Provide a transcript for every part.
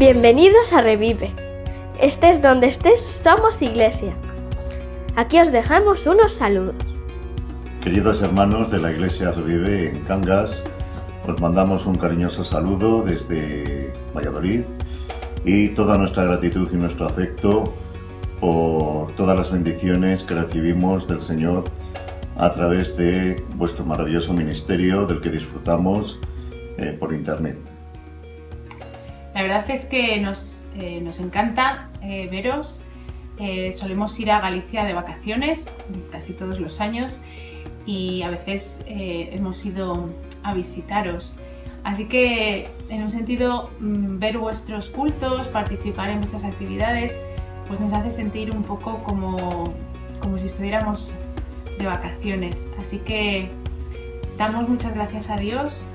Bienvenidos a Revive. Estés donde estés, somos Iglesia. Aquí os dejamos unos saludos. Queridos hermanos de la Iglesia Revive en Cangas, os mandamos un cariñoso saludo desde Valladolid y toda nuestra gratitud y nuestro afecto por todas las bendiciones que recibimos del Señor a través de vuestro maravilloso ministerio del que disfrutamos por internet. La verdad es que nos encanta veros. Solemos ir a Galicia de vacaciones casi todos los años y a veces hemos ido a visitaros. Así que, en un sentido, ver vuestros cultos, participar en vuestras actividades, pues nos hace sentir un poco como si estuviéramos de vacaciones. Así que damos muchas gracias a Dios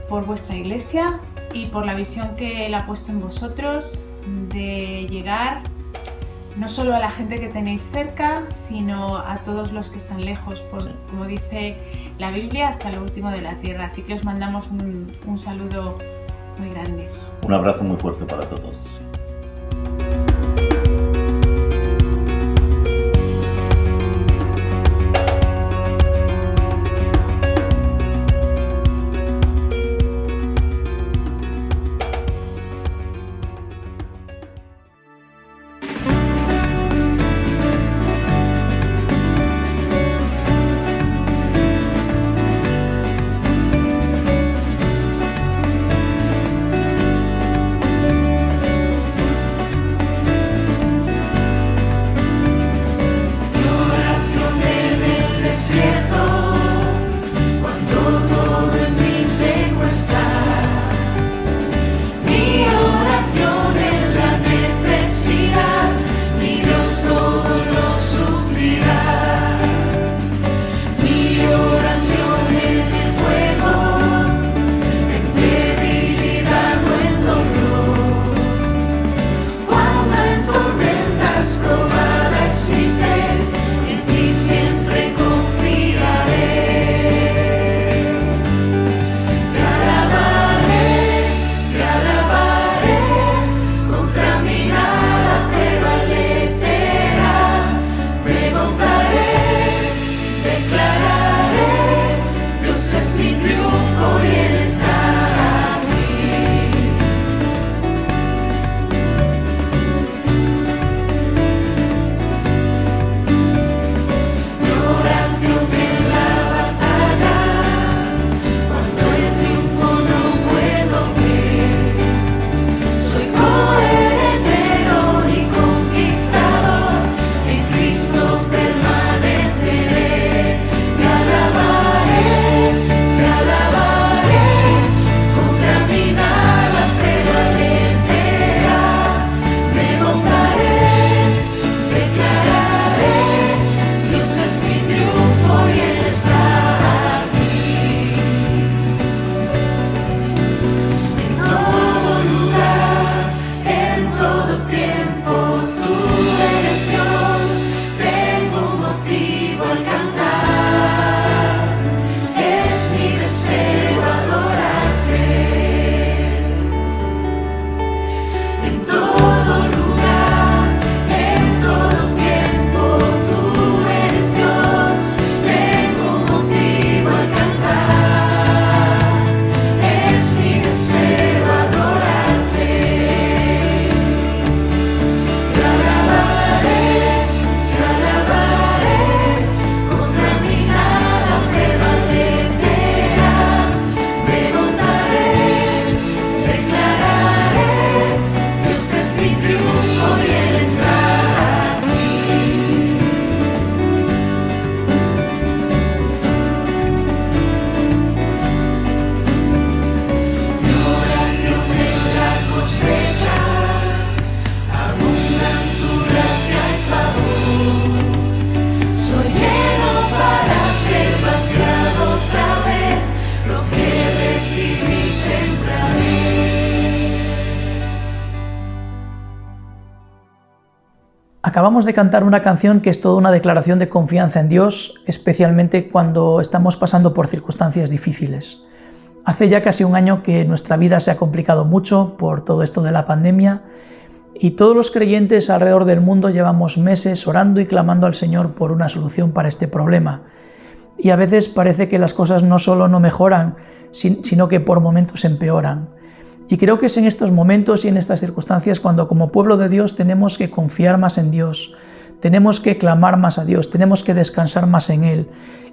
por vuestra iglesia y por la visión que Él ha puesto en vosotros de llegar no solo a la gente que tenéis cerca, sino a todos los que están lejos, como dice la Biblia, hasta lo último de la tierra. Así que os mandamos un saludo muy grande. Un abrazo muy fuerte para todos. Acabamos de cantar una canción que es toda una declaración de confianza en Dios, especialmente cuando estamos pasando por circunstancias difíciles. Hace ya casi un año que nuestra vida se ha complicado mucho por todo esto de la pandemia y todos los creyentes alrededor del mundo llevamos meses orando y clamando al Señor por una solución para este problema. Y a veces parece que las cosas no solo no mejoran, sino que por momentos empeoran. Y creo que es en estos momentos y en estas circunstancias cuando como pueblo de Dios tenemos que confiar más en Dios, tenemos que clamar más a Dios, tenemos que descansar más en Él.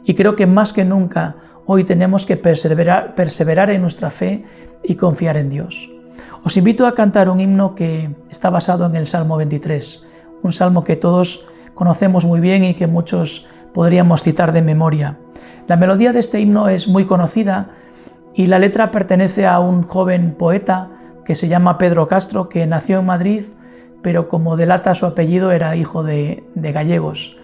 Y creo que más que nunca hoy tenemos que perseverar en nuestra fe y confiar en Dios. Os invito a cantar un himno que está basado en el Salmo 23, un salmo que todos conocemos muy bien y que muchos podríamos citar de memoria. La melodía de este himno es muy conocida y la letra pertenece a un joven poeta que se llama Pedro Castro, que nació en Madrid, pero como delata su apellido era hijo de gallegos.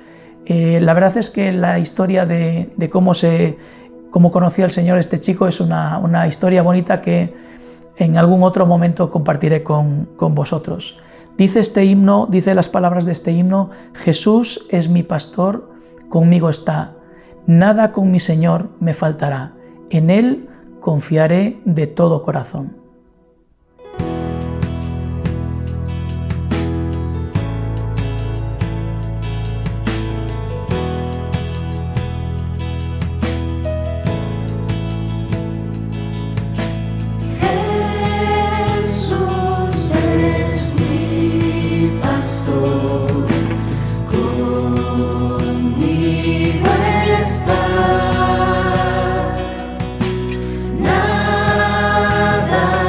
La verdad es que la historia de cómo conocía al Señor este chico es una historia bonita que en algún otro momento compartiré con vosotros. Dice este himno, dice las palabras de este himno: Jesús es mi pastor, conmigo está, nada con mi Señor me faltará, en Él confiaré de todo corazón. Nada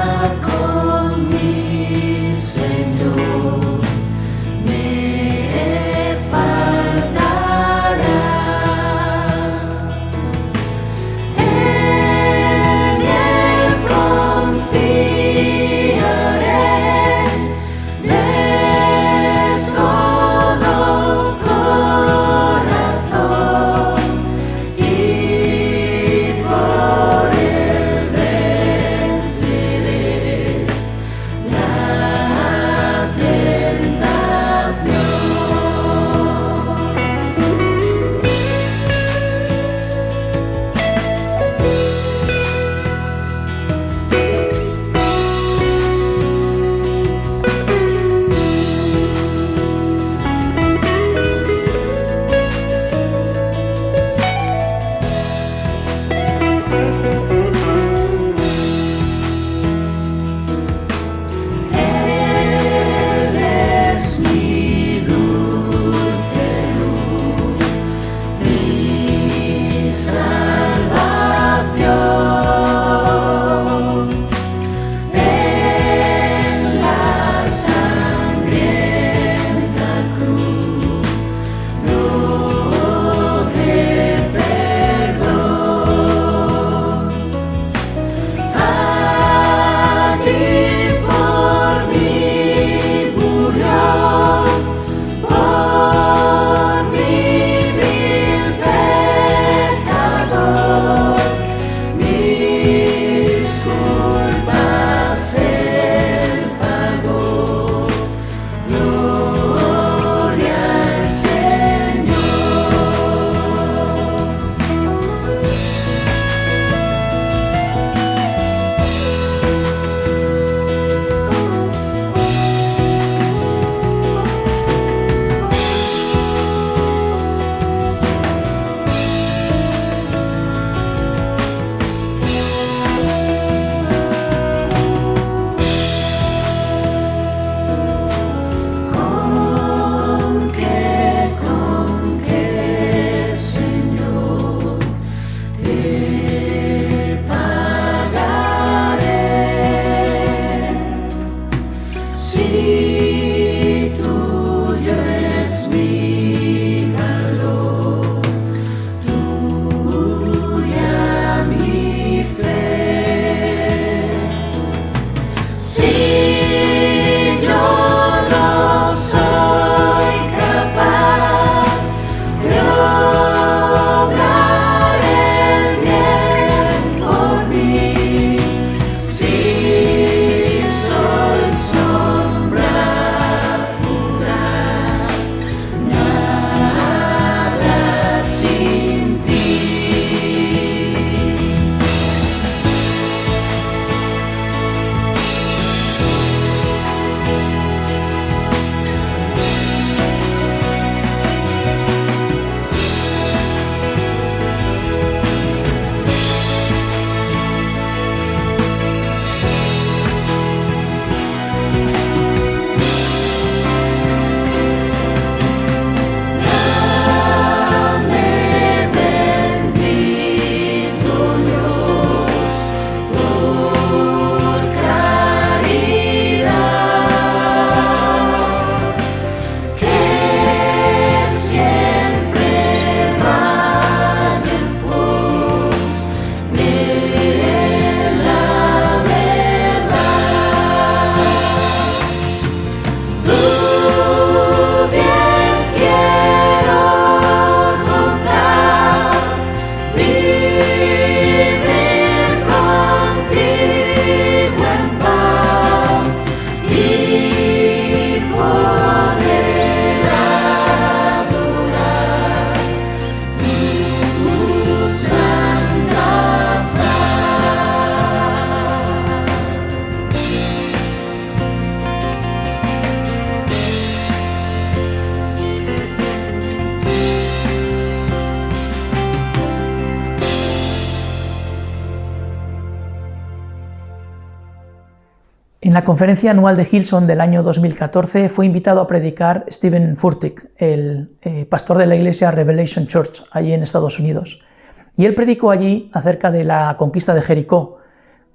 En la conferencia anual de Hillsong del año 2014 fue invitado a predicar Stephen Furtick, el pastor de la iglesia Revelation Church, allí en Estados Unidos. Y él predicó allí acerca de la conquista de Jericó,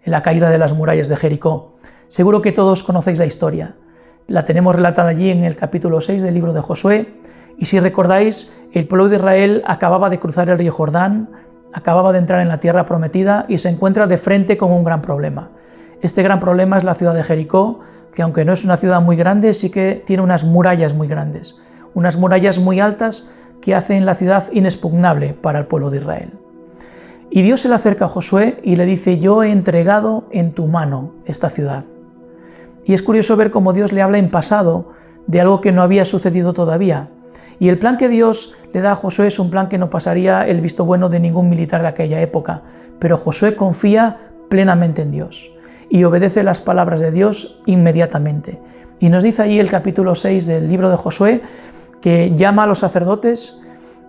la caída de las murallas de Jericó. Seguro que todos conocéis la historia. La tenemos relatada allí en el capítulo 6 del libro de Josué. Y si recordáis, el pueblo de Israel acababa de cruzar el río Jordán, acababa de entrar en la tierra prometida y se encuentra de frente con un gran problema. Este gran problema es la ciudad de Jericó, que aunque no es una ciudad muy grande, sí que tiene unas murallas muy grandes, unas murallas muy altas que hacen la ciudad inexpugnable para el pueblo de Israel. Y Dios se le acerca a Josué y le dice: yo he entregado en tu mano esta ciudad. Y es curioso ver cómo Dios le habla en pasado de algo que no había sucedido todavía. Y el plan que Dios le da a Josué es un plan que no pasaría el visto bueno de ningún militar de aquella época, pero Josué confía plenamente en Dios y obedece las palabras de Dios inmediatamente. Y nos dice allí el capítulo 6 del libro de Josué que llama a los sacerdotes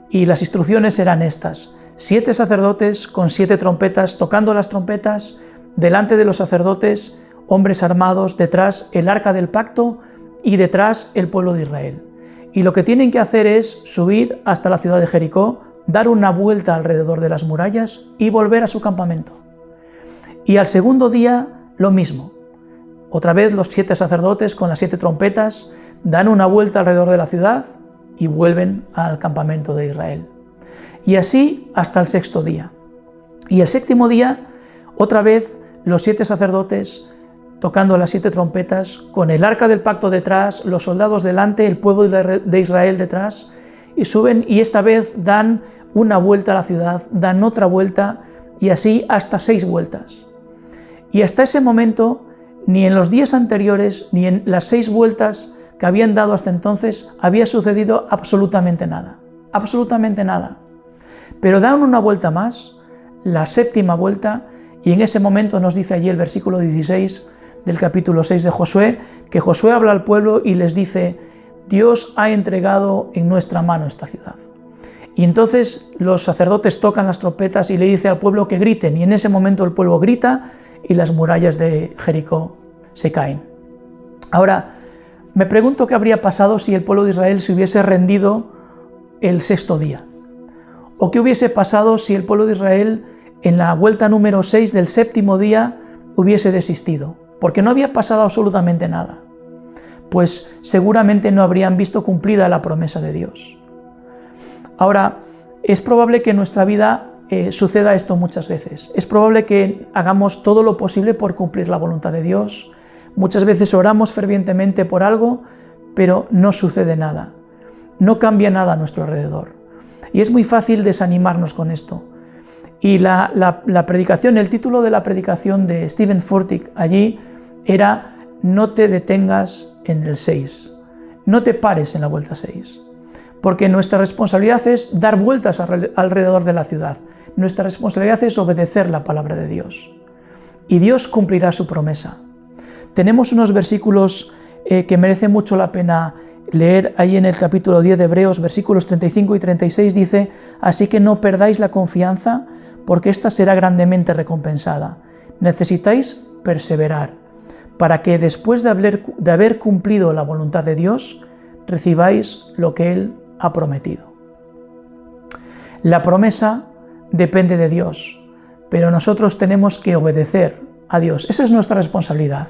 y las instrucciones eran estas: 7 sacerdotes con 7 trompetas, tocando las trompetas, delante de los sacerdotes, hombres armados, detrás el arca del pacto y detrás el pueblo de Israel. Y lo que tienen que hacer es subir hasta la ciudad de Jericó, dar una vuelta alrededor de las murallas y volver a su campamento. Y al segundo día lo mismo. Otra vez los 7 sacerdotes con las 7 trompetas dan una vuelta alrededor de la ciudad y vuelven al campamento de Israel. Y así hasta el 6.º día. Y el 7.º día, otra vez los 7 sacerdotes tocando las 7 trompetas, con el arca del pacto detrás, los soldados delante, el pueblo de Israel detrás, y suben y esta vez dan una vuelta a la ciudad, dan otra vuelta y así hasta 6 vueltas. Y hasta ese momento, ni en los días anteriores, ni en las 6 vueltas que habían dado hasta entonces, había sucedido absolutamente nada. Absolutamente nada. Pero dan una vuelta más, la 7ª vuelta, y en ese momento nos dice allí el versículo 16 del capítulo 6 de Josué, que Josué habla al pueblo y les dice: Dios ha entregado en nuestra mano esta ciudad. Y entonces los sacerdotes tocan las trompetas y le dice al pueblo que griten, y en ese momento el pueblo grita y las murallas de Jericó se caen. Ahora, me pregunto qué habría pasado si el pueblo de Israel se hubiese rendido el 6.º día. ¿O qué hubiese pasado si el pueblo de Israel en la vuelta número 6 del 7.º día hubiese desistido? Porque no había pasado absolutamente nada. Pues seguramente no habrían visto cumplida la promesa de Dios. Ahora, es probable que en nuestra vida suceda esto muchas veces. Es probable que hagamos todo lo posible por cumplir la voluntad de Dios. Muchas veces oramos fervientemente por algo, pero no sucede nada. No cambia nada a nuestro alrededor. Y es muy fácil desanimarnos con esto. Y la predicación, el título de la predicación de Stephen Furtick allí era: no te detengas en el 6, no te pares en la vuelta 6. Porque nuestra responsabilidad es dar vueltas alrededor de la ciudad. Nuestra responsabilidad es obedecer la palabra de Dios. Y Dios cumplirá su promesa. Tenemos unos versículos que merece mucho la pena leer ahí en el capítulo 10 de Hebreos, versículos 35 y 36, dice: así que no perdáis la confianza, porque ésta será grandemente recompensada. Necesitáis perseverar, para que después de haber cumplido la voluntad de Dios, recibáis lo que Él ha prometido. La promesa depende de Dios, pero nosotros tenemos que obedecer a Dios. Esa es nuestra responsabilidad.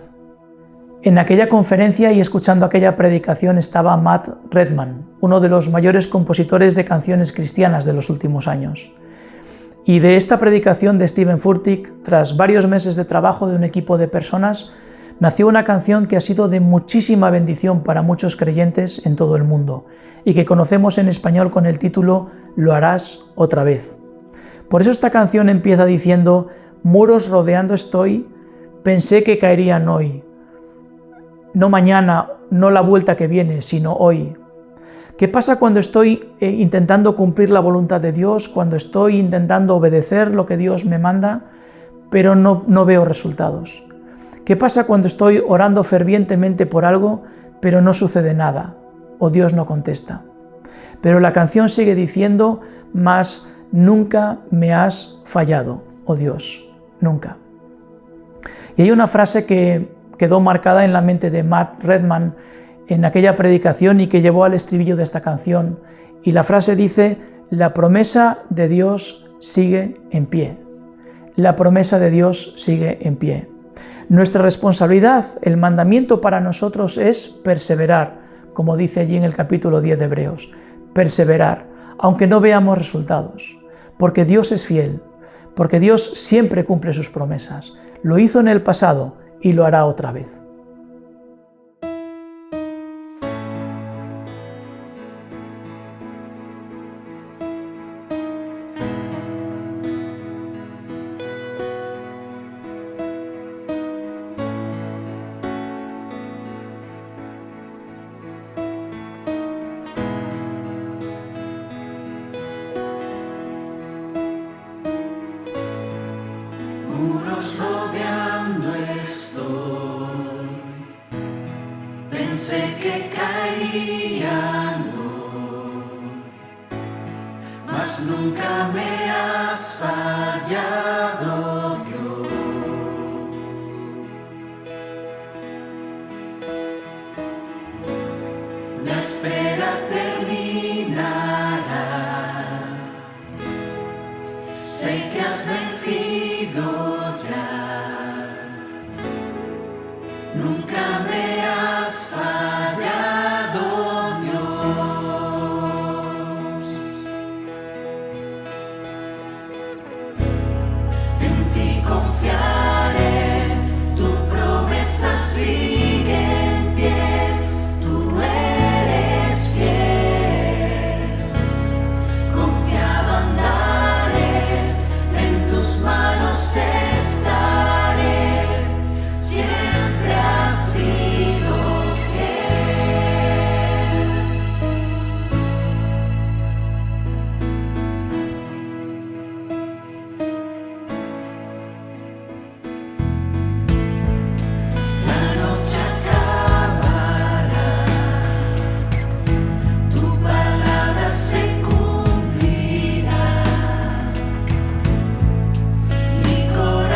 En aquella conferencia y escuchando aquella predicación estaba Matt Redman, uno de los mayores compositores de canciones cristianas de los últimos años. Y de esta predicación de Stephen Furtick, tras varios meses de trabajo de un equipo de personas, nació una canción que ha sido de muchísima bendición para muchos creyentes en todo el mundo y que conocemos en español con el título Lo harás otra vez. Por eso esta canción empieza diciendo: muros rodeando estoy, pensé que caerían hoy. No mañana, no la vuelta que viene, sino hoy. ¿Qué pasa cuando estoy intentando cumplir la voluntad de Dios, cuando estoy intentando obedecer lo que Dios me manda, pero no veo resultados? ¿Qué pasa cuando estoy orando fervientemente por algo, pero no sucede nada, o Dios no contesta? Pero la canción sigue diciendo: mas nunca me has fallado, oh Dios, nunca. Y hay una frase que quedó marcada en la mente de Matt Redman en aquella predicación y que llevó al estribillo de esta canción. Y la frase dice: la promesa de Dios sigue en pie. La promesa de Dios sigue en pie. Nuestra responsabilidad, el mandamiento para nosotros es perseverar, como dice allí en el capítulo 10 de Hebreos. Perseverar, aunque no veamos resultados, porque Dios es fiel, porque Dios siempre cumple sus promesas. Lo hizo en el pasado y lo hará otra vez. Muros rodeando estoy, pensé que caerían hoy, mas nunca me has fallado, Dios. La espera terminará, sé que has vencido. Nunca me has fallado, Dios. En ti confiaré, tu promesa sigue en pie, tú eres fiel. Confiado andaré, en tus manos estaré, siempre has sido fiel. La noche acabará, tu palabra se cumplirá, mi corazón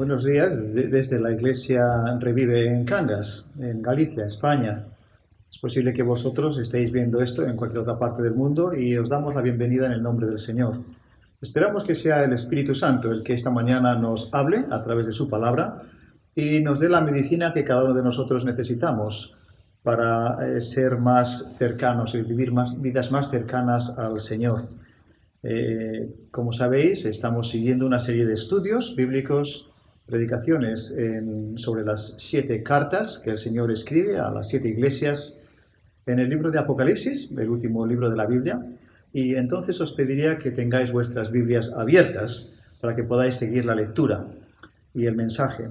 Buenos días desde la Iglesia Revive en Cangas, en Galicia, España. Es posible que vosotros estéis viendo esto en cualquier otra parte del mundo y os damos la bienvenida en el nombre del Señor. Esperamos que sea el Espíritu Santo el que esta mañana nos hable a través de su palabra y nos dé la medicina que cada uno de nosotros necesitamos para ser más cercanos y vivir vidas más cercanas al Señor. Como sabéis, estamos siguiendo una serie de estudios bíblicos, predicaciones sobre las 7 cartas que el Señor escribe a las 7 iglesias en el libro de Apocalipsis, el último libro de la Biblia, y entonces os pediría que tengáis vuestras Biblias abiertas para que podáis seguir la lectura y el mensaje.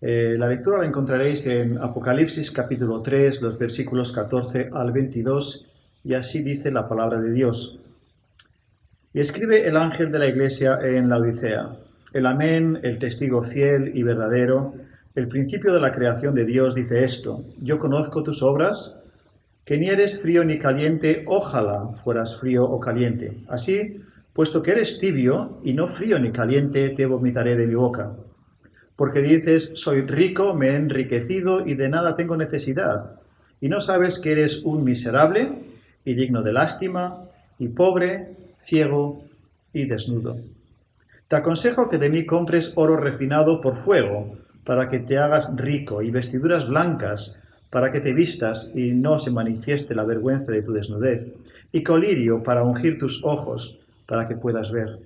La lectura la encontraréis en Apocalipsis capítulo 3, los versículos 14 al 22, y así dice la palabra de Dios. Y escribe el ángel de la iglesia en la Odisea: el Amén, el testigo fiel y verdadero, el principio de la creación de Dios, dice esto: yo conozco tus obras, que ni eres frío ni caliente, ojalá fueras frío o caliente. Así, puesto que eres tibio y no frío ni caliente, te vomitaré de mi boca. Porque dices: soy rico, me he enriquecido y de nada tengo necesidad. Y no sabes que eres un miserable y digno de lástima, y pobre, ciego y desnudo. Te aconsejo que de mí compres oro refinado por fuego, para que te hagas rico, y vestiduras blancas, para que te vistas y no se manifieste la vergüenza de tu desnudez, y colirio para ungir tus ojos, para que puedas ver.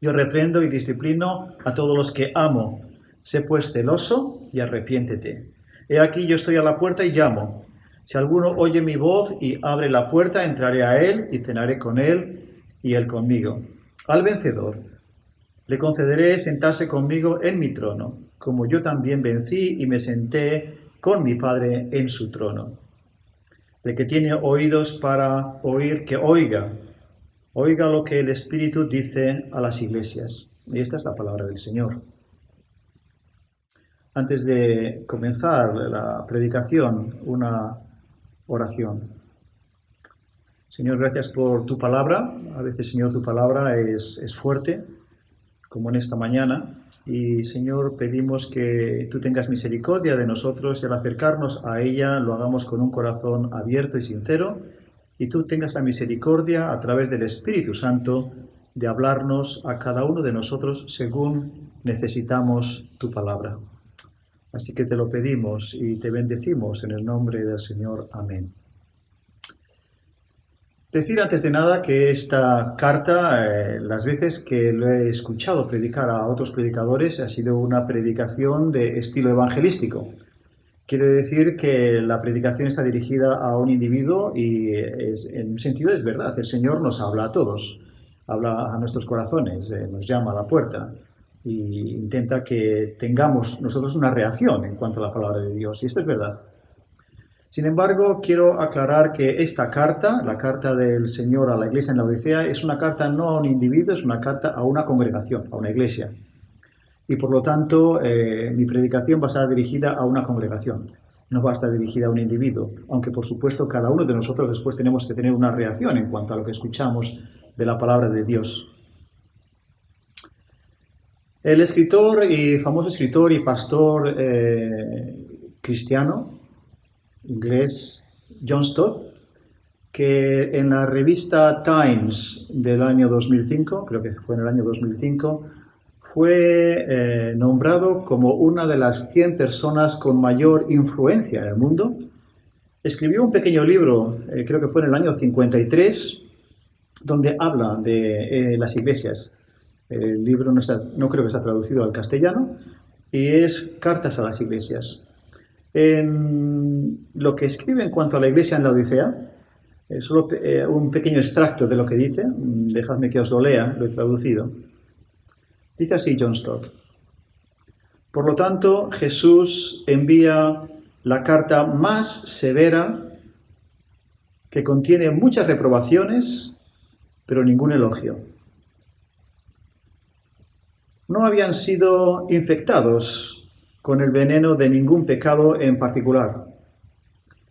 Yo reprendo y disciplino a todos los que amo. Sé pues celoso y arrepiéntete. He aquí yo estoy a la puerta y llamo. Si alguno oye mi voz y abre la puerta, entraré a él y cenaré con él y él conmigo. Al vencedor le concederé sentarse conmigo en mi trono, como yo también vencí y me senté con mi Padre en su trono. El que tiene oídos para oír, que oiga. Oiga lo que el Espíritu dice a las iglesias. Y esta es la palabra del Señor. Antes de comenzar la predicación, una oración. Señor, gracias por tu palabra. A veces, Señor, tu palabra es fuerte, como en esta mañana. Y, Señor, pedimos que tú tengas misericordia de nosotros y al acercarnos a ella lo hagamos con un corazón abierto y sincero. Y tú tengas la misericordia a través del Espíritu Santo de hablarnos a cada uno de nosotros según necesitamos tu palabra. Así que te lo pedimos y te bendecimos en el nombre del Señor. Amén. Decir antes de nada que esta carta, las veces que lo he escuchado predicar a otros predicadores, ha sido una predicación de estilo evangelístico. Quiere decir que la predicación está dirigida a un individuo y en un sentido es verdad. El Señor nos habla a todos, habla a nuestros corazones, nos llama a la puerta e intenta que tengamos nosotros una reacción en cuanto a la palabra de Dios. Y esto es verdad. Sin embargo, quiero aclarar que esta carta, la carta del Señor a la iglesia en la Odisea, es una carta no a un individuo, es una carta a una congregación, a una iglesia. Y por lo tanto, mi predicación va a estar dirigida a una congregación, no va a estar dirigida a un individuo, aunque por supuesto cada uno de nosotros después tenemos que tener una reacción en cuanto a lo que escuchamos de la palabra de Dios. El escritor y famoso escritor y pastor cristiano inglés John Stott, que en la revista Times del año 2005, creo que fue en el año 2005, fue nombrado como una de las 100 personas con mayor influencia en el mundo. Escribió un pequeño libro, creo que fue en el año 53, donde habla de las iglesias. El libro no creo que está traducido al castellano y es Cartas a las iglesias. En lo que escribe en cuanto a la iglesia en la Odisea, solo un pequeño extracto de lo que dice, dejadme que os lo lea, lo he traducido. Dice así John Stott: por lo tanto, Jesús envía la carta más severa, que contiene muchas reprobaciones, pero ningún elogio. No habían sido infectados con el veneno de ningún pecado en particular,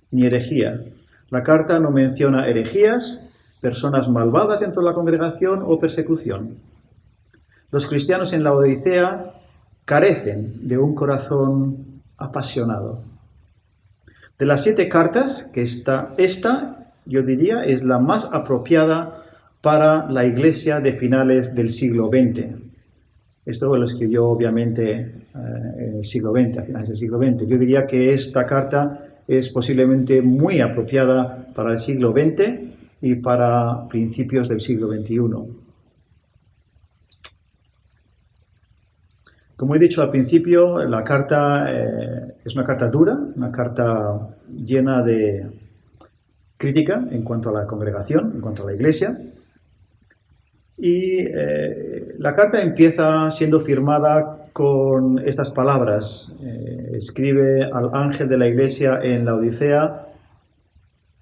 ni herejía. La carta no menciona herejías, personas malvadas dentro de la congregación o persecución. Los cristianos en la Odisea carecen de un corazón apasionado. De las 7 cartas, que esta yo diría es la más apropiada para la iglesia de finales del siglo XX. Esto lo escribió obviamente en el siglo XX, a finales del siglo XX. Yo diría que esta carta es posiblemente muy apropiada para el siglo XX y para principios del siglo XXI. Como he dicho al principio, la carta es una carta dura, una carta llena de crítica en cuanto a la congregación, en cuanto a la iglesia. Y la carta empieza siendo firmada con estas palabras. Escribe al ángel de la iglesia en la Odisea,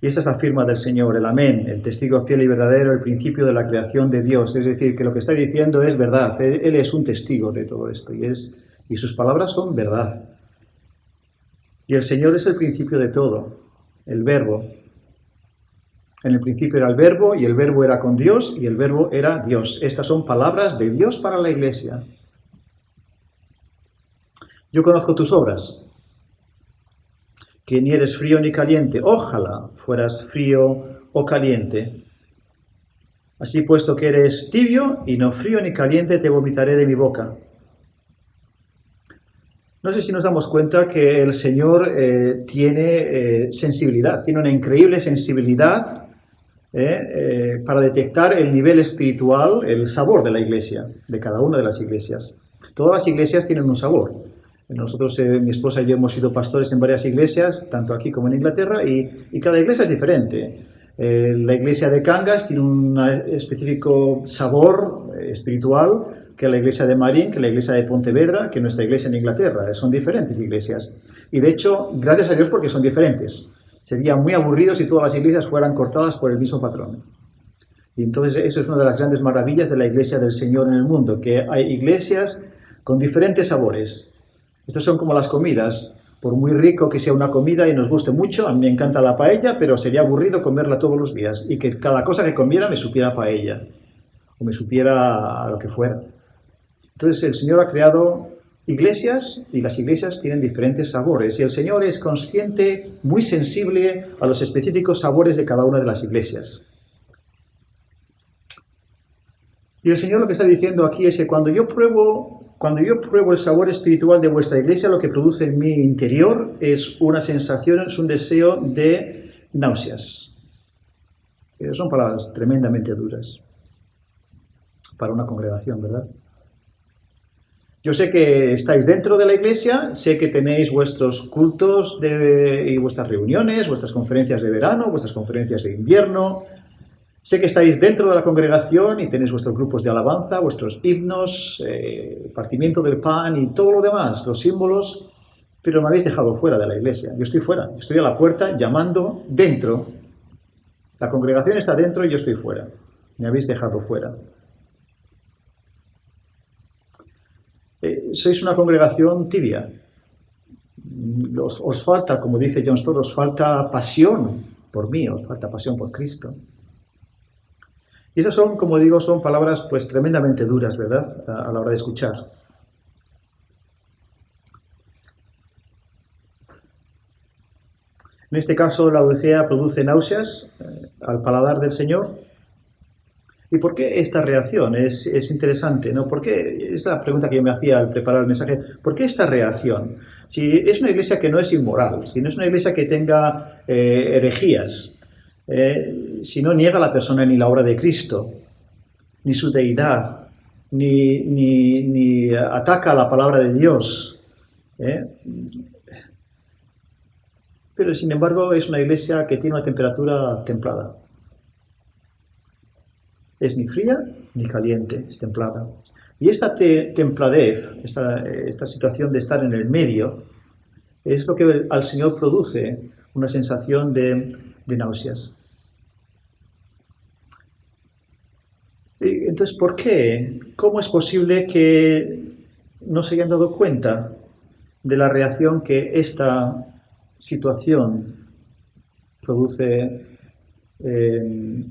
y esta es la firma del Señor, el Amén, el testigo fiel y verdadero, el principio de la creación de Dios. Es decir, que lo que está diciendo es verdad. Él es un testigo de todo esto y sus palabras son verdad. Y el Señor es el principio de todo, el Verbo. En el principio era el Verbo, y el Verbo era con Dios, y el Verbo era Dios. Estas son palabras de Dios para la iglesia. Yo conozco tus obras, que ni eres frío ni caliente. Ojalá fueras frío o caliente. Así, puesto que eres tibio y no frío ni caliente, te vomitaré de mi boca. No sé si nos damos cuenta que el Señor tiene sensibilidad, tiene una increíble sensibilidad para detectar el nivel espiritual, el sabor de la iglesia, de cada una de las iglesias. Todas las iglesias tienen un sabor. Nosotros, mi esposa y yo hemos sido pastores en varias iglesias, tanto aquí como en Inglaterra, y cada iglesia es diferente. La iglesia de Cangas tiene un específico sabor espiritual que la iglesia de Marín, que la iglesia de Pontevedra, que nuestra iglesia en Inglaterra. Son diferentes iglesias. Y de hecho, gracias a Dios porque son diferentes. Sería muy aburrido si todas las iglesias fueran cortadas por el mismo patrón. Y entonces eso es una de las grandes maravillas de la iglesia del Señor en el mundo, que hay iglesias con diferentes sabores. Estas son como las comidas. Por muy rico que sea una comida y nos guste mucho, a mí me encanta la paella, pero sería aburrido comerla todos los días y que cada cosa que comiera me supiera paella o me supiera a lo que fuera. Entonces el Señor ha creado iglesias y las iglesias tienen diferentes sabores y el Señor es consciente, muy sensible a los específicos sabores de cada una de las iglesias. Y el Señor lo que está diciendo aquí es que cuando yo pruebo el sabor espiritual de vuestra iglesia, lo que produce en mi interior es una sensación, es un deseo de náuseas. Son palabras tremendamente duras para una congregación, ¿verdad? Yo sé que estáis dentro de la iglesia, sé que tenéis vuestros cultos y vuestras reuniones, vuestras conferencias de verano, vuestras conferencias de invierno. Sé que estáis dentro de la congregación y tenéis vuestros grupos de alabanza, vuestros himnos, partimiento del pan y todo lo demás, los símbolos, pero me habéis dejado fuera de la iglesia. Yo estoy fuera, estoy a la puerta llamando dentro. La congregación está dentro y yo estoy fuera. Me habéis dejado fuera. Sois una congregación tibia. Os falta, como dice John Stott, os falta pasión por mí, os falta pasión por Cristo. Y esas son, como digo, son palabras pues tremendamente duras, ¿verdad?, a la hora de escuchar. En este caso, la Odisea produce náuseas al paladar del Señor. ¿Y por qué esta reacción? Es interesante, ¿no? ¿Por qué? Es la pregunta que yo me hacía al preparar el mensaje. ¿Por qué esta reacción? Si es una iglesia que no es inmoral, si no es una iglesia que tenga herejías, si no niega a la persona ni la obra de Cristo, ni su deidad, ni ataca a la palabra de Dios, pero sin embargo es una iglesia que tiene una temperatura templada. Es ni fría ni caliente, es templada. Y esta templadez, esta situación de estar en el medio, es lo que al Señor produce una sensación de náuseas. Entonces, ¿por qué? ¿Cómo es posible que no se hayan dado cuenta de la reacción que esta situación produce en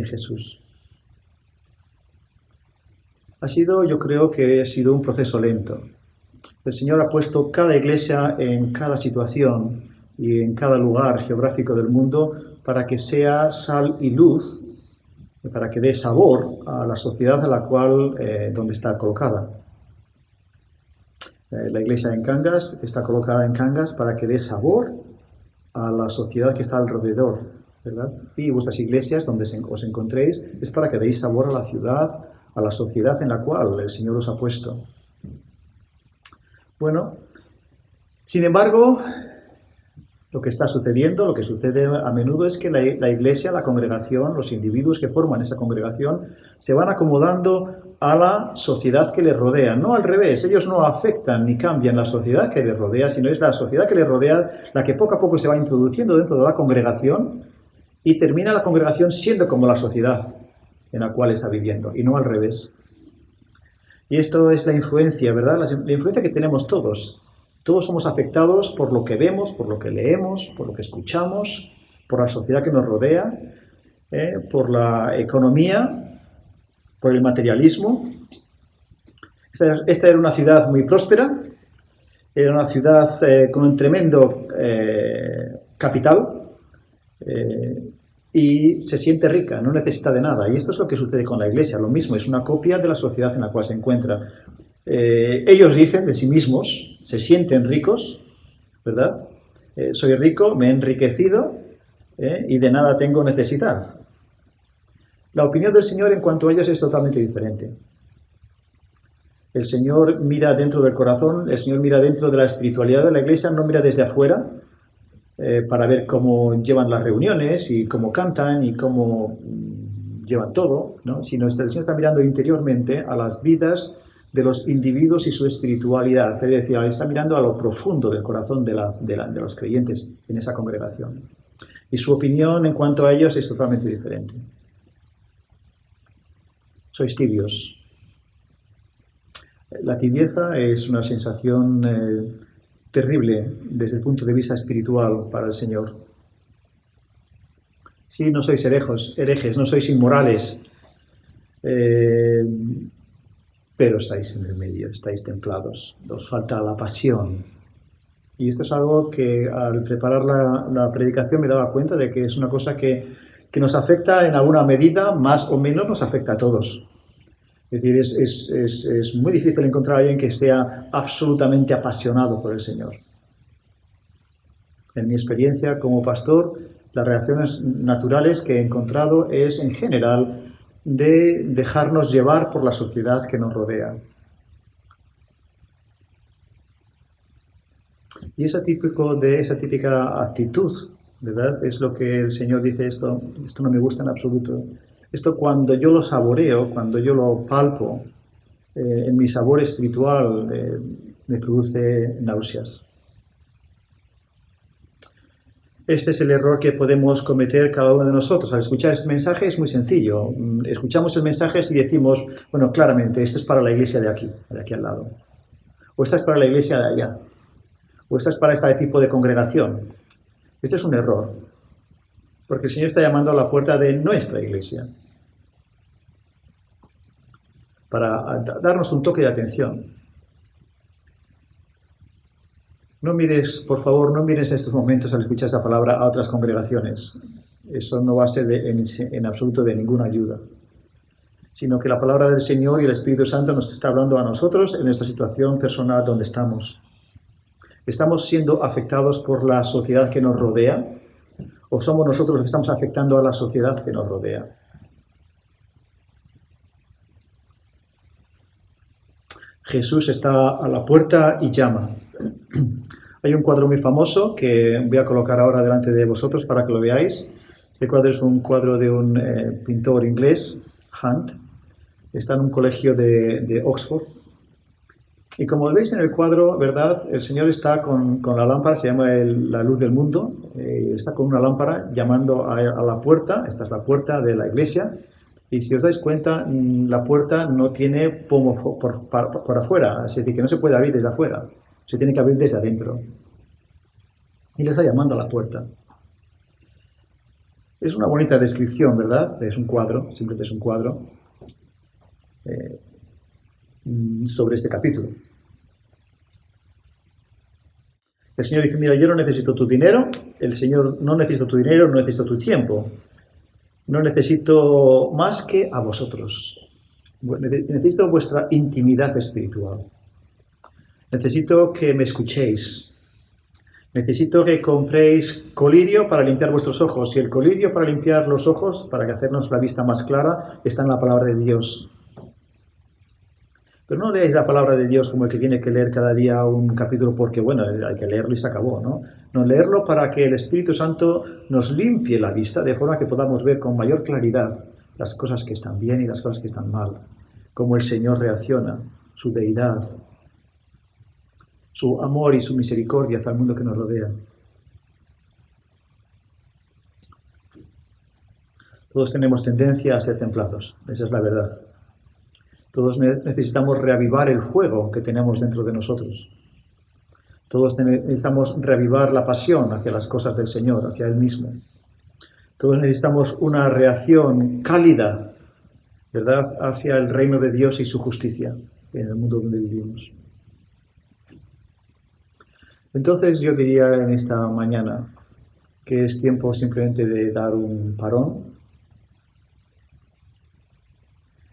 Jesús? yo creo que ha sido un proceso lento. El Señor ha puesto cada iglesia en cada situación y en cada lugar geográfico del mundo para que sea sal y luz, para que dé sabor a la sociedad a la cual, donde está colocada. La iglesia en Cangas está colocada en Cangas para que dé sabor a la sociedad que está alrededor, ¿verdad? Y vuestras iglesias, donde os encontréis, es para que deis sabor a la ciudad, a la sociedad en la cual el Señor os ha puesto. Bueno, sin embargo, lo que está sucediendo, lo que sucede a menudo es que la iglesia, la congregación, los individuos que forman esa congregación, se van acomodando a la sociedad que les rodea. No al revés, ellos no afectan ni cambian la sociedad que les rodea, sino es la sociedad que les rodea la que poco a poco se va introduciendo dentro de la congregación y termina la congregación siendo como la sociedad en la cual está viviendo, y no al revés. Y esto es la influencia, ¿verdad? La influencia que tenemos todos. Todos somos afectados por lo que vemos, por lo que leemos, por lo que escuchamos, por la sociedad que nos rodea, por la economía, por el materialismo. Esta era una ciudad muy próspera, era una ciudad con un tremendo capital y se siente rica, no necesita de nada. Y esto es lo que sucede con la iglesia, lo mismo, es una copia de la sociedad en la cual se encuentra. Ellos dicen de sí mismos, se sienten ricos, ¿verdad? Soy rico, me he enriquecido y de nada tengo necesidad. La opinión del Señor en cuanto a ellos es totalmente diferente. El Señor mira dentro del corazón, el Señor mira dentro de la espiritualidad de la iglesia, no mira desde afuera para ver cómo llevan las reuniones y cómo cantan y cómo llevan todo, ¿no? Sino el Señor está mirando interiormente a las vidas de los individuos y su espiritualidad, es decir, está mirando a lo profundo del corazón de los creyentes en esa congregación. Y su opinión en cuanto a ellos es totalmente diferente. Sois tibios. La tibieza es una sensación terrible desde el punto de vista espiritual para el Señor. Sí, no sois herejes, no sois inmorales, pero estáis en el medio, estáis templados, os falta la pasión. Y esto es algo que al preparar la predicación me daba cuenta de que es una cosa que nos afecta en alguna medida, más o menos nos afecta a todos. Es decir, es muy difícil encontrar a alguien que sea absolutamente apasionado por el Señor. En mi experiencia como pastor, las reacciones naturales que he encontrado es, en general, de dejarnos llevar por la sociedad que nos rodea. Y esa típica actitud, ¿verdad? Es lo que el Señor dice, esto no me gusta en absoluto. Esto cuando yo lo saboreo, cuando yo lo palpo, en mi sabor espiritual me produce náuseas. Este es el error que podemos cometer cada uno de nosotros. Al escuchar este mensaje es muy sencillo. Escuchamos el mensaje y decimos, bueno, claramente, esto es para la iglesia de aquí al lado. O esta es para la iglesia de allá. O esta es para este tipo de congregación. Este es un error. Porque el Señor está llamando a la puerta de nuestra iglesia. Para darnos un toque de atención. No mires, por favor, no mires estos momentos al escuchar esta palabra a otras congregaciones. Eso no va a ser en absoluto de ninguna ayuda. Sino que la palabra del Señor y el Espíritu Santo nos está hablando a nosotros en nuestra situación personal donde estamos. ¿Estamos siendo afectados por la sociedad que nos rodea? ¿O somos nosotros los que estamos afectando a la sociedad que nos rodea? Jesús está a la puerta y llama. Hay un cuadro muy famoso que voy a colocar ahora delante de vosotros para que lo veáis. Este cuadro es un cuadro de un pintor inglés, Hunt. Está en un colegio de Oxford. Y como veis en el cuadro, ¿verdad? El Señor está con la lámpara, se llama la luz del mundo. Está con una lámpara llamando a la puerta. Esta es la puerta de la iglesia. Y si os dais cuenta, la puerta no tiene pomo por afuera. Es decir, que no se puede abrir desde afuera. Se tiene que abrir desde adentro. Y le está llamando a la puerta. Es una bonita descripción, ¿verdad? Es un cuadro, simplemente es un cuadro. sobre este capítulo. El Señor dice, mira, yo no necesito tu dinero, el Señor no necesita tu dinero, no necesito tu tiempo, no necesito más que a vosotros. Necesito vuestra intimidad espiritual. Necesito que me escuchéis. Necesito que compréis colirio para limpiar vuestros ojos. Y el colirio para limpiar los ojos, para hacernos la vista más clara, está en la palabra de Dios. Pero no leáis la palabra de Dios como el que tiene que leer cada día un capítulo porque, bueno, hay que leerlo y se acabó, ¿no? No, leerlo para que el Espíritu Santo nos limpie la vista de forma que podamos ver con mayor claridad las cosas que están bien y las cosas que están mal. Cómo el Señor reacciona, su deidad, su amor y su misericordia hacia el mundo que nos rodea. Todos tenemos tendencia a ser templados, esa es la verdad. Todos necesitamos reavivar el fuego que tenemos dentro de nosotros. Todos necesitamos reavivar la pasión hacia las cosas del Señor, hacia Él mismo. Todos necesitamos una reacción cálida, ¿verdad?, hacia el reino de Dios y su justicia en el mundo donde vivimos. Entonces yo diría en esta mañana que es tiempo simplemente de dar un parón.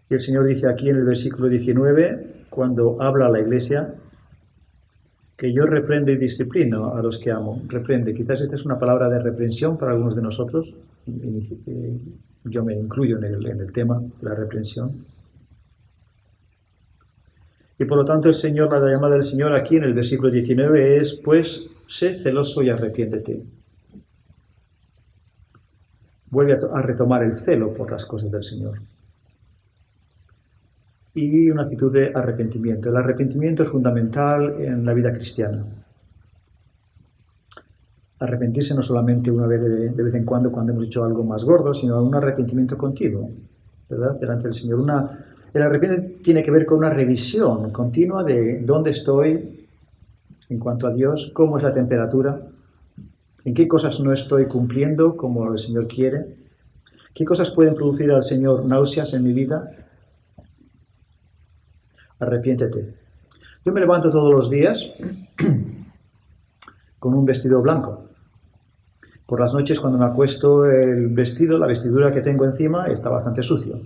Y el Señor dice aquí en el versículo 19, cuando habla a la iglesia, que yo reprendo y disciplino a los que amo. Reprende, quizás esta es una palabra de reprensión para algunos de nosotros. Yo me incluyo en el tema de la reprensión. Y por lo tanto la llamada del Señor aquí en el versículo 19 es, pues, sé celoso y arrepiéntete. Vuelve a retomar el celo por las cosas del Señor. Y una actitud de arrepentimiento. El arrepentimiento es fundamental en la vida cristiana. Arrepentirse no solamente una vez de vez en cuando hemos hecho algo más gordo, sino un arrepentimiento continuo, ¿verdad?, delante del Señor. El arrepentimiento tiene que ver con una revisión continua de dónde estoy en cuanto a Dios, cómo es la temperatura, en qué cosas no estoy cumpliendo como el Señor quiere, qué cosas pueden producir al Señor náuseas en mi vida. Arrepiéntete. Yo me levanto todos los días con un vestido blanco. Por las noches cuando me acuesto la vestidura que tengo encima está bastante sucio.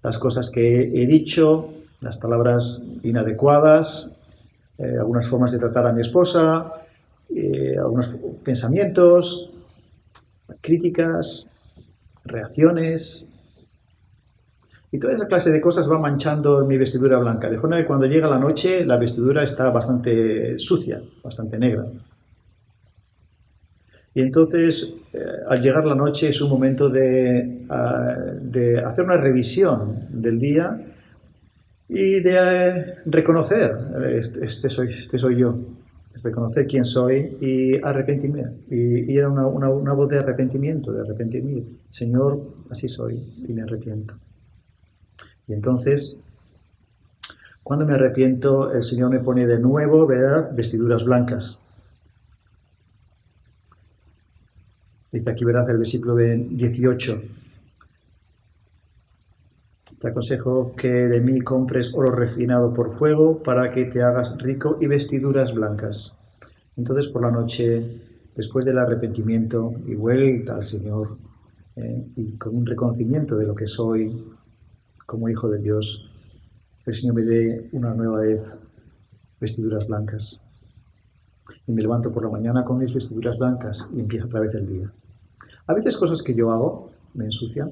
Las cosas que he dicho, las palabras inadecuadas, algunas formas de tratar a mi esposa, algunos pensamientos, críticas, reacciones. Y toda esa clase de cosas va manchando mi vestidura blanca. De forma que cuando llega la noche, la vestidura está bastante sucia, bastante negra. Y entonces, al llegar la noche, es un momento de hacer una revisión del día y de reconocer, este soy yo, reconocer quién soy y arrepentirme. Y era una voz de arrepentimiento, de arrepentirme. Señor, así soy y me arrepiento. Y entonces, cuando me arrepiento, el Señor me pone de nuevo, ¿verdad?, vestiduras blancas. Dice aquí, ¿verdad?, el versículo 18. Te aconsejo que de mí compres oro refinado por fuego para que te hagas rico y vestiduras blancas. Entonces, por la noche, después del arrepentimiento y vuelta al Señor, y con un reconocimiento de lo que soy como hijo de Dios, el Señor me dé una nueva vez vestiduras blancas. Y me levanto por la mañana con mis vestiduras blancas y empiezo otra vez el día. A veces cosas que yo hago me ensucian,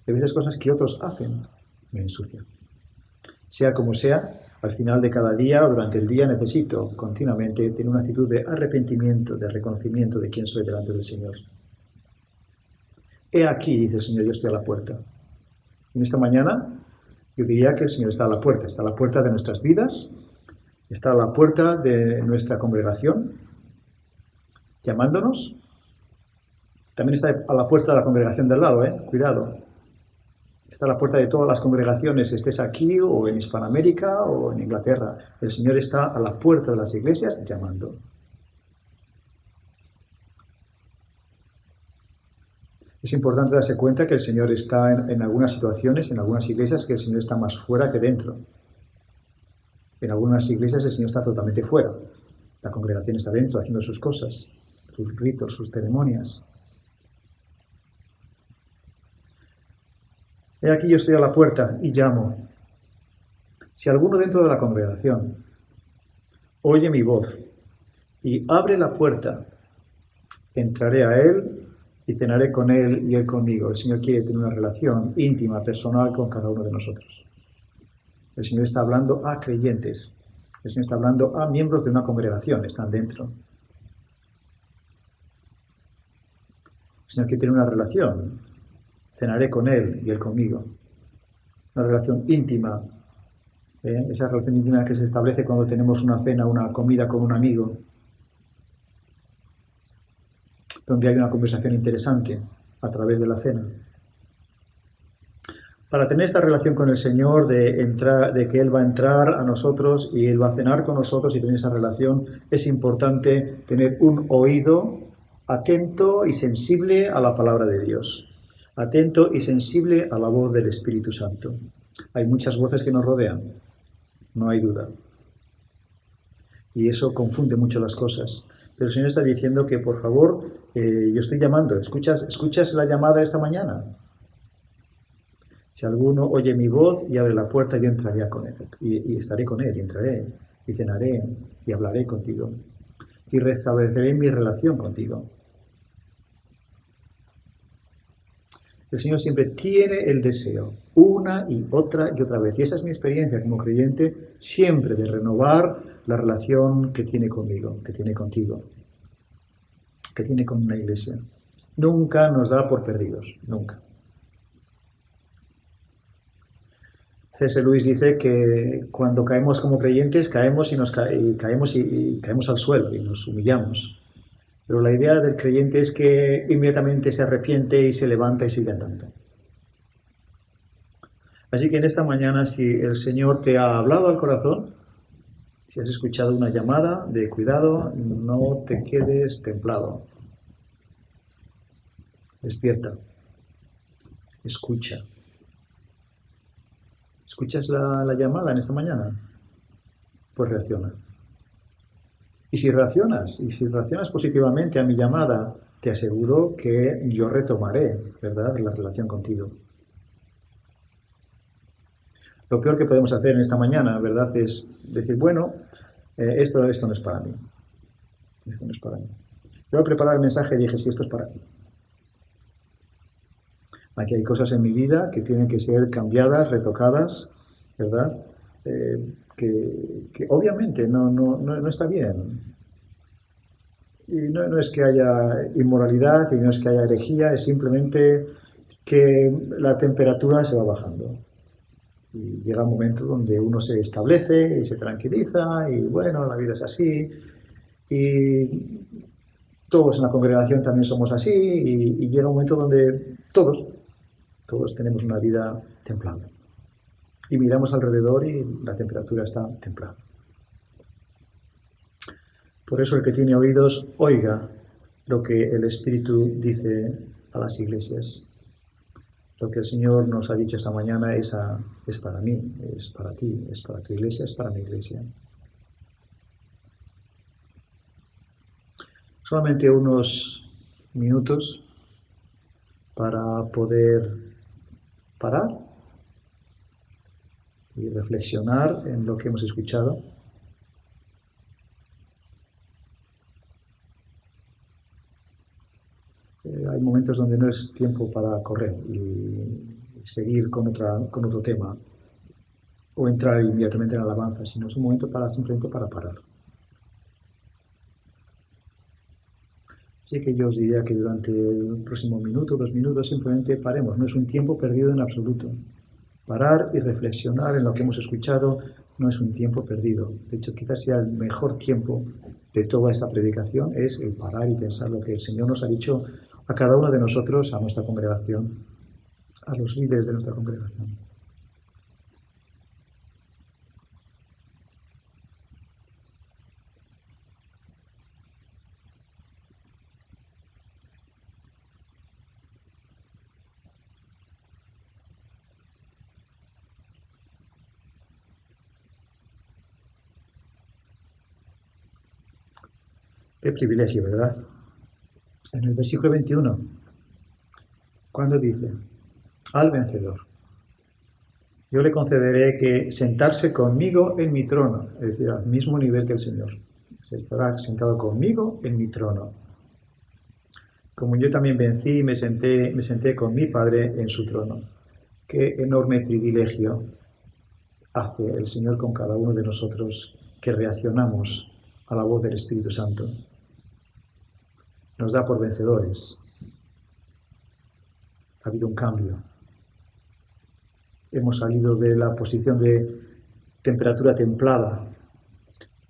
a veces cosas que otros hacen me ensucian. Sea como sea, al final de cada día o durante el día necesito continuamente tener una actitud de arrepentimiento, de reconocimiento de quién soy delante del Señor. He aquí, dice el Señor, yo estoy a la puerta. En esta mañana yo diría que el Señor está a la puerta de nuestras vidas, está a la puerta de nuestra congregación, llamándonos. También está a la puerta de la congregación del lado, cuidado. Está a la puerta de todas las congregaciones, estés aquí o en Hispanoamérica o en Inglaterra. El Señor está a la puerta de las iglesias llamando. Es importante darse cuenta que el Señor está en algunas situaciones, en algunas iglesias, que el Señor está más fuera que dentro. En algunas iglesias el Señor está totalmente fuera. La congregación está dentro haciendo sus cosas, sus ritos, sus ceremonias. He aquí yo estoy a la puerta y llamo. Si alguno dentro de la congregación oye mi voz y abre la puerta, entraré a él y cenaré con él y él conmigo. El Señor quiere tener una relación íntima, personal con cada uno de nosotros. El Señor está hablando a creyentes. El Señor está hablando a miembros de una congregación, están dentro. El Señor quiere tener una relación. Cenaré con él y él conmigo. Una relación íntima. Esa relación íntima que se establece cuando tenemos una cena, una comida con un amigo, donde hay una conversación interesante a través de la cena. Para tener esta relación con el Señor, de que Él va a entrar a nosotros y Él va a cenar con nosotros y tener esa relación, es importante tener un oído atento y sensible a la palabra de Dios, atento y sensible a la voz del Espíritu Santo. Hay muchas voces que nos rodean, no hay duda. Y eso confunde mucho las cosas. Pero el Señor está diciendo que, por favor, yo estoy llamando. ¿Escuchas la llamada esta mañana? Si alguno oye mi voz y abre la puerta, yo entraré con él. Y estaré con él, y entraré, y cenaré, y hablaré contigo. Y restableceré mi relación contigo. El Señor siempre tiene el deseo, una y otra vez. Y esa es mi experiencia como creyente, siempre de renovar la relación que tiene conmigo, que tiene contigo, que tiene con una iglesia. Nunca nos da por perdidos, nunca. C.S. Lewis dice que cuando caemos como creyentes, caemos caemos al suelo y nos humillamos. Pero la idea del creyente es que inmediatamente se arrepiente y se levanta y sigue andando. Así que en esta mañana, si el Señor te ha hablado al corazón, si has escuchado una llamada de cuidado, no te quedes templado. Despierta. Escucha. ¿Escuchas la llamada en esta mañana? Pues reacciona. Y si reaccionas positivamente a mi llamada, te aseguro que yo retomaré, ¿verdad?, la relación contigo. Lo peor que podemos hacer en esta mañana, ¿verdad?, es decir, bueno, esto no es para mí. Esto no es para mí. Yo al preparar el mensaje dije, sí, esto es para mí. Aquí hay cosas en mi vida que tienen que ser cambiadas, retocadas, ¿verdad?, que obviamente no está bien. Y no es que haya inmoralidad y no es que haya herejía, es simplemente que la temperatura se va bajando. Y llega un momento donde uno se establece y se tranquiliza y bueno, la vida es así. Y todos en la congregación también somos así y llega un momento donde todos tenemos una vida templada. Y miramos alrededor y la temperatura está templada. Por eso el que tiene oídos, oiga lo que el Espíritu dice a las iglesias. Lo que el Señor nos ha dicho esta mañana es para mí, es para ti, es para tu iglesia, es para mi iglesia. Solamente unos minutos para poder parar y reflexionar en lo que hemos escuchado. Hay momentos donde no es tiempo para correr y seguir con otro tema o entrar inmediatamente en alabanza, sino es un momento simplemente para parar. Así que yo os diría que durante el próximo minuto, 2 minutos, simplemente paremos. No es un tiempo perdido en absoluto. Parar y reflexionar en lo que hemos escuchado no es un tiempo perdido. De hecho, quizás sea el mejor tiempo de toda esta predicación, es el parar y pensar lo que el Señor nos ha dicho a cada uno de nosotros, a nuestra congregación, a los líderes de nuestra congregación. Qué privilegio, ¿verdad? En el versículo 21, cuando dice, al vencedor, yo le concederé que sentarse conmigo en mi trono, es decir, al mismo nivel que el Señor. Se estará sentado conmigo en mi trono. Como yo también vencí y me senté con mi Padre en su trono. Qué enorme privilegio hace el Señor con cada uno de nosotros que reaccionamos a la voz del Espíritu Santo. Nos da por vencedores. Ha habido un cambio. Hemos salido de la posición de temperatura templada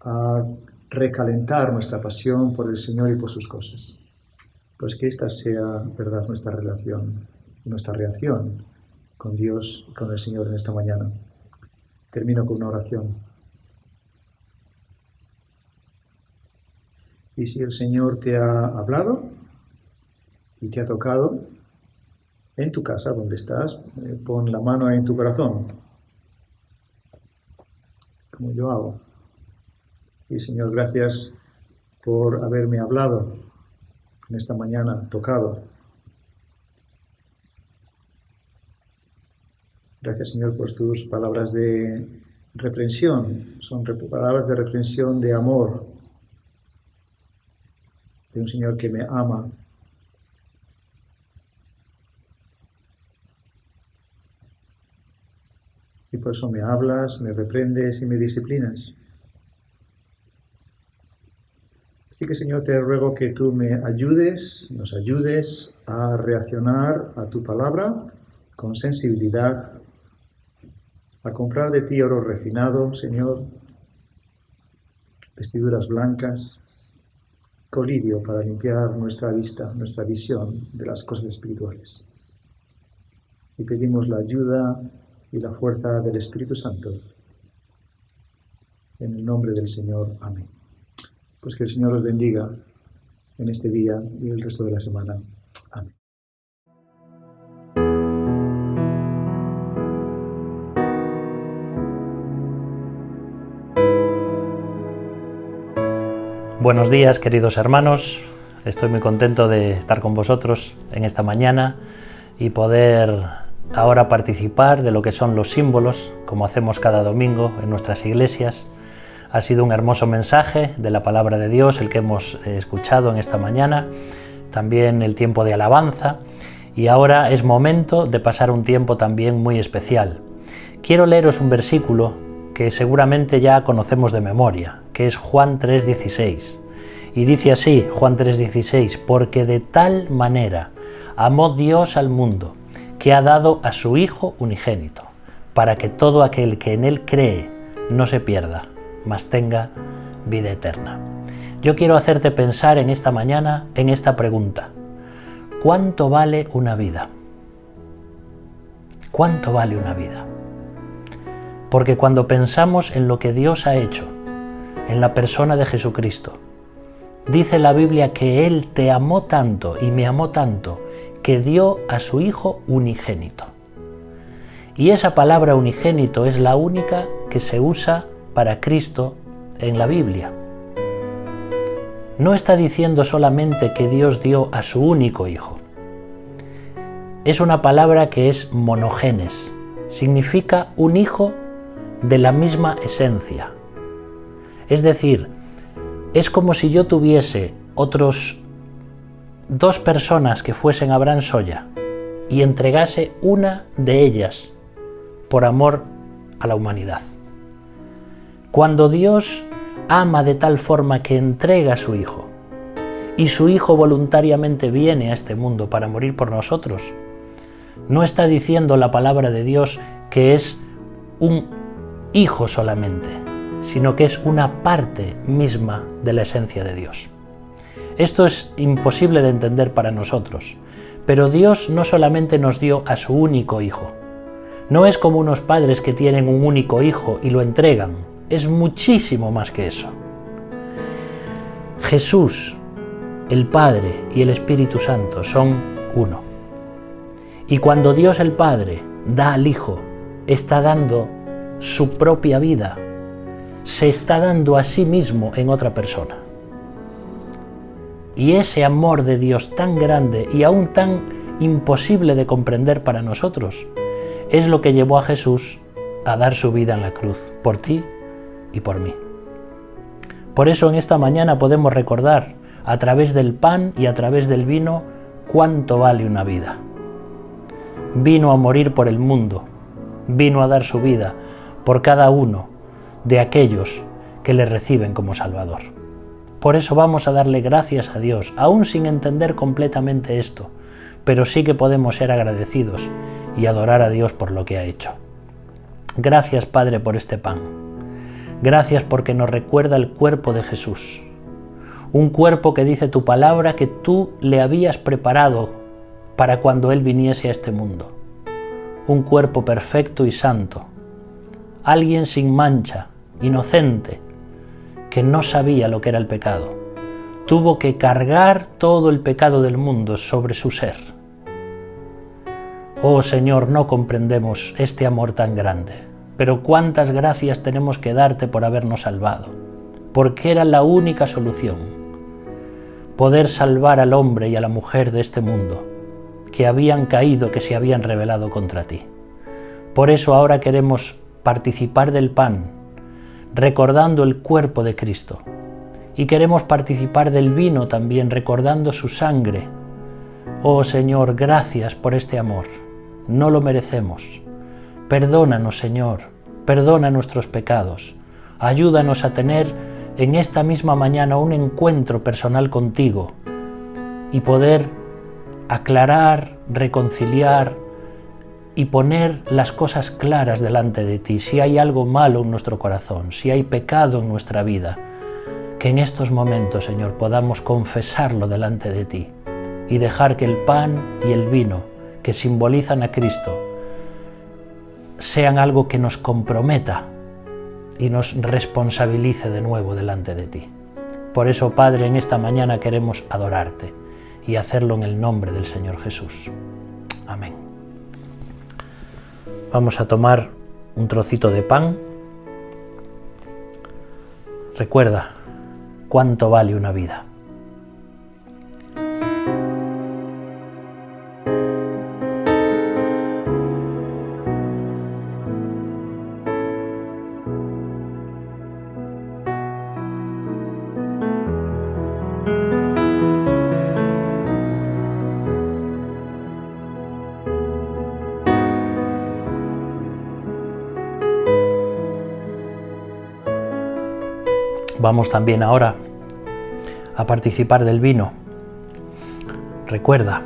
a recalentar nuestra pasión por el Señor y por sus cosas. Pues que esta sea, verdad, nuestra relación, nuestra reacción con Dios y con el Señor en esta mañana. Termino con una oración. Y si el Señor te ha hablado y te ha tocado, en tu casa, donde estás, pon la mano en tu corazón, como yo hago. Y Señor, gracias por haberme hablado en esta mañana, tocado. Gracias, Señor, por tus palabras de reprensión. Son palabras de reprensión de amor, de un Señor que me ama. Y por eso me hablas, me reprendes y me disciplinas. Así que, Señor, te ruego que tú me ayudes, nos ayudes a reaccionar a tu palabra con sensibilidad, a comprar de ti oro refinado, Señor, vestiduras blancas, colirio para limpiar nuestra vista, nuestra visión de las cosas espirituales. Y pedimos la ayuda y la fuerza del Espíritu Santo. En el nombre del Señor. Amén. Pues que el Señor os bendiga en este día y el resto de la semana. Amén. Buenos días, queridos hermanos. Estoy muy contento de estar con vosotros en esta mañana y poder ahora participar de lo que son los símbolos, como hacemos cada domingo en nuestras iglesias. Ha sido un hermoso mensaje de la palabra de Dios el que hemos escuchado en esta mañana, también el tiempo de alabanza, y ahora es momento de pasar un tiempo también muy especial. Quiero leeros un versículo que seguramente ya conocemos de memoria, que es Juan 3:16, y dice así, Juan 3:16, porque de tal manera amó Dios al mundo, que ha dado a su Hijo unigénito, para que todo aquel que en Él cree no se pierda, mas tenga vida eterna. Yo quiero hacerte pensar en esta mañana en esta pregunta. ¿Cuánto vale una vida? ¿Cuánto vale una vida? Porque cuando pensamos en lo que Dios ha hecho, en la persona de Jesucristo, dice la Biblia que Él te amó tanto y me amó tanto, que dio a su Hijo unigénito. Y esa palabra unigénito es la única que se usa para Cristo en la Biblia. No está diciendo solamente que Dios dio a su único Hijo. Es una palabra que es monogenes, significa un hijo de la misma esencia. Es decir, es como si yo tuviese otros dos personas que fuesen Abraham Soya y entregase una de ellas por amor a la humanidad. Cuando Dios ama de tal forma que entrega a su Hijo y su Hijo voluntariamente viene a este mundo para morir por nosotros, no está diciendo la palabra de Dios que es un hijo solamente, sino que es una parte misma de la esencia de Dios. Esto es imposible de entender para nosotros, pero Dios no solamente nos dio a su único Hijo. No es como unos padres que tienen un único hijo y lo entregan. Es muchísimo más que eso. Jesús, el Padre y el Espíritu Santo son uno. Y cuando Dios el Padre da al Hijo, está dando su propia vida, se está dando a sí mismo en otra persona. Y ese amor de Dios tan grande y aún tan imposible de comprender para nosotros es lo que llevó a Jesús a dar su vida en la cruz, por ti y por mí. Por eso en esta mañana podemos recordar, a través del pan y a través del vino, cuánto vale una vida. Vino a morir por el mundo, vino a dar su vida por cada uno de aquellos que le reciben como Salvador. Por eso vamos a darle gracias a Dios, aún sin entender completamente esto, pero sí que podemos ser agradecidos y adorar a Dios por lo que ha hecho. Gracias, Padre, por este pan. Gracias porque nos recuerda el cuerpo de Jesús. Un cuerpo que dice tu palabra que tú le habías preparado para cuando Él viniese a este mundo. Un cuerpo perfecto y santo. Alguien sin mancha, inocente, que no sabía lo que era el pecado. Tuvo que cargar todo el pecado del mundo sobre su ser. Oh Señor, no comprendemos este amor tan grande, pero cuántas gracias tenemos que darte por habernos salvado, porque era la única solución, poder salvar al hombre y a la mujer de este mundo, que habían caído, que se habían rebelado contra ti. Por eso ahora queremos participar del pan, recordando el cuerpo de Cristo, y queremos participar del vino también, recordando su sangre. Oh Señor, gracias por este amor. No lo merecemos. Perdónanos, Señor, perdona nuestros pecados. Ayúdanos a tener en esta misma mañana un encuentro personal contigo y poder aclarar, reconciliar y poner las cosas claras delante de ti. Si hay algo malo en nuestro corazón, si hay pecado en nuestra vida, que en estos momentos, Señor, podamos confesarlo delante de ti y dejar que el pan y el vino que simbolizan a Cristo sean algo que nos comprometa y nos responsabilice de nuevo delante de ti. Por eso, Padre, en esta mañana queremos adorarte y hacerlo en el nombre del Señor Jesús. Amén. Vamos a tomar un trocito de pan. Recuerda cuánto vale una vida. Vamos también ahora a participar del vino. Recuerda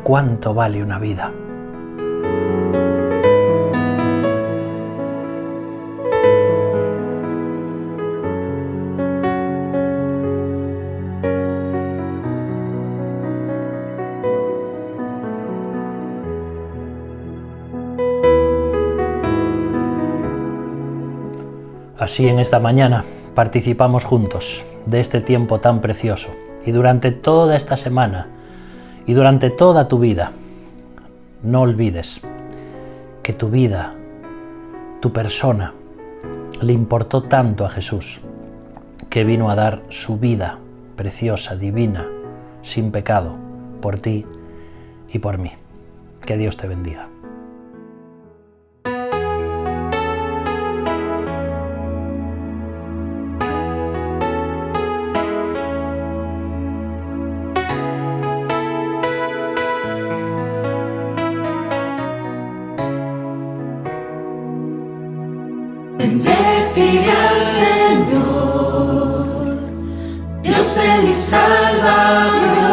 cuánto vale una vida. Así en esta mañana participamos juntos de este tiempo tan precioso y durante toda esta semana y durante toda tu vida, no olvides que tu vida, tu persona, le importó tanto a Jesús que vino a dar su vida preciosa, divina, sin pecado, por ti y por mí. Que Dios te bendiga. Bendeciré al Señor, Dios de mi salvación.